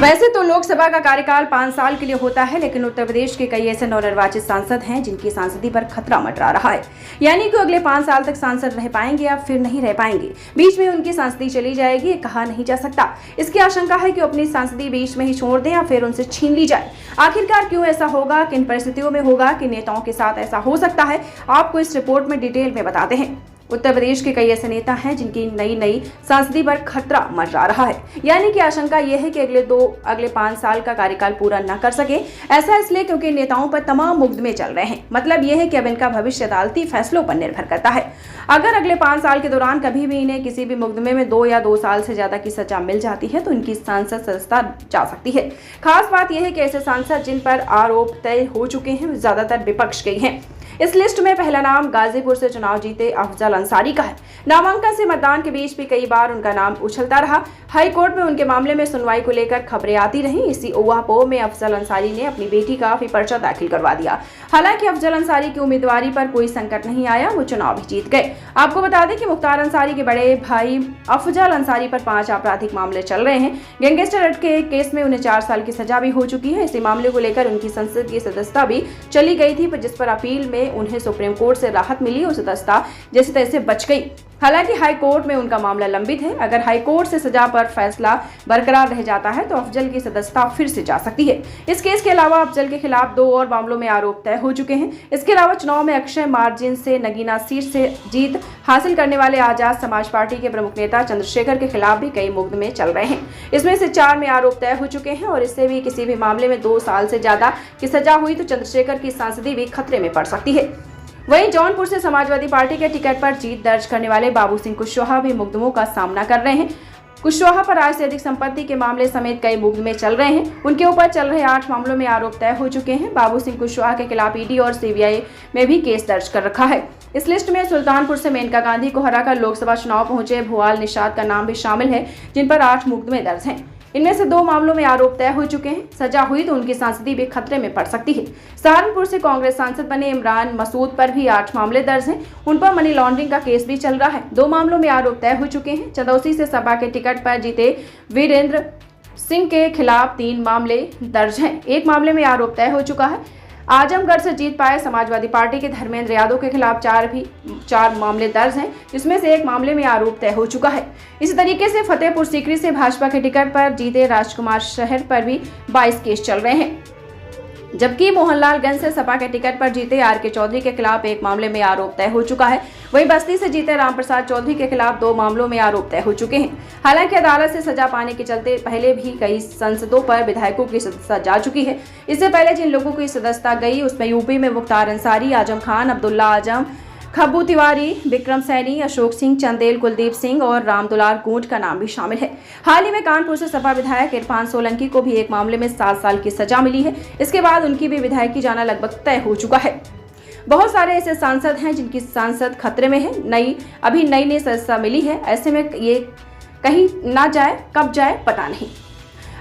वैसे तो लोकसभा का कार्यकाल 5 साल के लिए होता है, लेकिन उत्तर प्रदेश के कई ऐसे नवनिर्वाचित सांसद हैं जिनकी सांसदी पर खतरा मंडरा रहा है। यानी कि अगले 5 साल तक सांसद रह पाएंगे या फिर नहीं रह पाएंगे, बीच में उनकी सांसदी चली जाएगी, ये कहा नहीं जा सकता। इसकी आशंका है कि अपनी सांसदी बीच में ही छोड़ दें या फिर उनसे छीन ली जाए। आखिरकार क्यों ऐसा होगा, किन परिस्थितियों में होगा, किन नेताओं के साथ ऐसा हो सकता है, आपको इस रिपोर्ट में डिटेल में बताते हैं। उत्तर प्रदेश के कई ऐसे नेता हैं जिनकी नई सांसदी पर खतरा मंडरा रहा है। यानी कि आशंका यह है कि अगले 5 साल का कार्यकाल पूरा न कर सके। ऐसा इसलिए क्योंकि नेताओं पर तमाम मुकदमे चल रहे हैं। मतलब यह है कि अब इनका भविष्य अदालती फैसलों पर निर्भर करता है। अगर अगले 5 साल के दौरान कभी भी इन्हें किसी भी मुकदमे में 2 या 2 साल से ज्यादा की सजा मिल जाती है तो इनकी सांसद सदस्यता जा सकती है। खास बात यह है कि ऐसे सांसद जिन पर आरोप तय हो चुके हैं ज्यादातर विपक्ष के ही हैं। इस लिस्ट में पहला नाम गाजीपुर से चुनाव जीते अफजल अंसारी का है। नामांकन से मतदान के बीच भी कई बार उनका नाम उछलता रहा। हाई कोर्ट में उनके मामले में सुनवाई को लेकर खबरें आती रहीं। इसी ऊहापोह में अफजल अंसारी ने अपनी बेटी का भी पर्चा दाखिल करवा दिया। हालांकि अफजल अंसारी की उम्मीदवारी पर कोई संकट नहीं आया, वो चुनाव भी जीत गए। आपको बता दें कि मुख्तार अंसारी के बड़े भाई अफजल अंसारी पर 5 आपराधिक मामले चल रहे हैं। गैंगस्टर एक्ट के एक केस में उन्हें 4 साल की सजा भी हो चुकी है। इसी मामले को लेकर उनकी संसद की सदस्यता भी चली गई थी, जिस पर अपील में उन्हें सुप्रीम कोर्ट से राहत मिली और सदस्यता जैसे तैसे बच गई। हालांकि हाई कोर्ट में उनका मामला लंबित है। अगर हाई कोर्ट से सजा पर फैसला बरकरार रह जाता है तो अफजल की सदस्यता फिर से जा सकती है। इस केस के अलावा अफजल के खिलाफ 2 और मामलों में आरोप तय हो चुके हैं। इसके अलावा चुनाव में अक्षय मार्जिन से नगीना सीट से जीत हासिल करने वाले आजाद समाज पार्टी के प्रमुख नेता चंद्रशेखर के खिलाफ भी कई मुकदमे चल रहे हैं। इसमें से 4 में आरोप तय हो चुके हैं और इससे भी किसी भी मामले में 2 साल से ज्यादा की सजा हुई तो चंद्रशेखर की सांसदी भी खतरे में पड़ सकती है। वहीं जौनपुर से समाजवादी पार्टी के टिकट पर जीत दर्ज करने वाले बाबू सिंह कुशवाहा भी मुकदमों का सामना कर रहे हैं। कुशवाहा पर आय से अधिक संपत्ति के मामले समेत कई मुकदमे चल रहे हैं। उनके ऊपर चल रहे 8 मामलों में आरोप तय हो चुके हैं। बाबू सिंह कुशवाहा के खिलाफ ईडी और सीबीआई में भी केस दर्ज कर रखा है। इस लिस्ट में सुल्तानपुर से मेनका गांधी को हराकर लोकसभा चुनाव पहुंचे भुआल निषाद का नाम भी शामिल है, जिन पर 8 मुकदमे दर्ज हैं। इनमें से 2 मामलों में आरोप तय हो चुके हैं। सजा हुई तो उनकी सांसदी भी खतरे में पड़ सकती है। सहारनपुर से कांग्रेस सांसद बने इमरान मसूद पर भी 8 मामले दर्ज हैं। उन पर मनी लॉन्ड्रिंग का केस भी चल रहा है। 2 मामलों में आरोप तय हो चुके हैं। चंदौसी से सपा के टिकट पर जीते वीरेंद्र सिंह के खिलाफ 3 मामले दर्ज हैं। 1 मामले में आरोप तय हो चुका है। आजमगढ़ से जीत पाए समाजवादी पार्टी के धर्मेंद्र यादव के खिलाफ 4 मामले दर्ज हैं, जिसमें से 1 मामले में आरोप तय हो चुका है। इसी तरीके से फतेहपुर सीकरी से भाजपा के टिकट पर जीते राजकुमार शहर पर भी 22 केस चल रहे हैं। जबकि मोहनलालगंज से सपा के टिकट पर जीते आर.के. चौधरी के खिलाफ 1 मामले में आरोप तय हो चुका है। वहीं बस्ती से जीते रामप्रसाद चौधरी के खिलाफ 2 मामलों में आरोप तय हो चुके हैं। हालांकि अदालत से सजा पाने के चलते पहले भी कई सांसदों पर विधायकों की सदस्यता जा चुकी है। इससे पहले जिन लोगों की सदस्यता गई उसमें यूपी में मुख्तार अंसारी, आजम खान, अब्दुल्ला आजम, खब्बू तिवारी, विक्रम सैनी, अशोक सिंह, चंदेल, कुलदीप सिंह और रामदुलार गोंड का नाम भी शामिल है। हाल ही में कानपुर से सपा विधायक इरफान सोलंकी को भी एक मामले में 7 साल की सजा मिली है। इसके बाद उनकी भी विधायकी जाना लगभग तय हो चुका है। बहुत सारे ऐसे सांसद हैं जिनकी सांसद खतरे में है। अभी नई सदस्यता मिली है। ऐसे में ये कहीं ना जाए, कब जाए पता नहीं।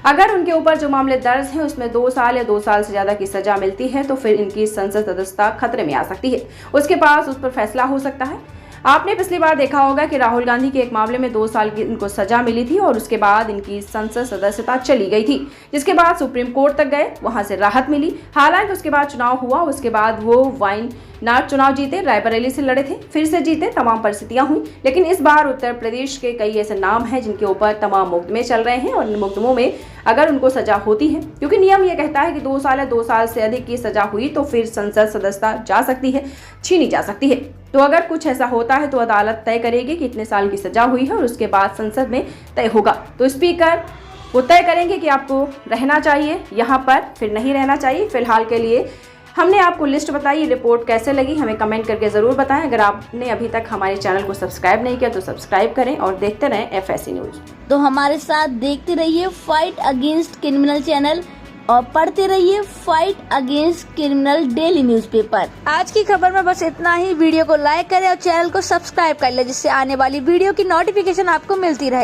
अगर उनके ऊपर जो मामले दर्ज हैं उसमें 2 साल या 2 साल से ज्यादा की सजा मिलती है तो फिर इनकी संसद सदस्यता खतरे में आ सकती है। उसके पास उस पर फैसला हो सकता है। आपने पिछली बार देखा होगा कि राहुल गांधी के एक मामले में 2 साल की इनको सजा मिली थी और उसके बाद इनकी संसद सदस्यता चली गई थी, जिसके बाद सुप्रीम कोर्ट तक गए, वहां से राहत मिली। हालांकि उसके बाद चुनाव हुआ, उसके बाद वो वायनाड चुनाव जीते, रायबरेली से लड़े थे, फिर से जीते, तमाम परिस्थितियां हुई। लेकिन इस बार उत्तर प्रदेश के कई ऐसे नाम हैं जिनके ऊपर तमाम मुकदमे चल रहे हैं और इन मुकदमों में अगर उनको सजा होती है, क्योंकि नियम ये कहता है कि 2 साल या 2 साल से अधिक की सजा हुई तो फिर संसद सदस्यता जा सकती है, छीनी जा सकती है। तो अगर कुछ ऐसा होता है तो अदालत तय करेगी कि इतने साल की सजा हुई है और उसके बाद संसद में तय होगा। तो स्पीकर वो तय करेंगे कि आपको रहना चाहिए यहाँ पर, फिर नहीं रहना चाहिए। फिलहाल के लिए हमने आपको लिस्ट बताई। रिपोर्ट कैसे लगी हमें कमेंट करके ज़रूर बताएं। अगर आपने अभी तक हमारे चैनल को सब्सक्राइब नहीं किया तो सब्सक्राइब करें और देखते रहें FSC न्यूज़। तो हमारे साथ देखते रहिए फाइट अगेंस्ट क्रिमिनल चैनल और पढ़ते रहिए fight against criminal daily newspaper. आज की खबर में बस इतना ही। वीडियो को लाइक करें और चैनल को सब्सक्राइब कर ले, जिससे आने वाली वीडियो की नोटिफिकेशन आपको मिलती रहे।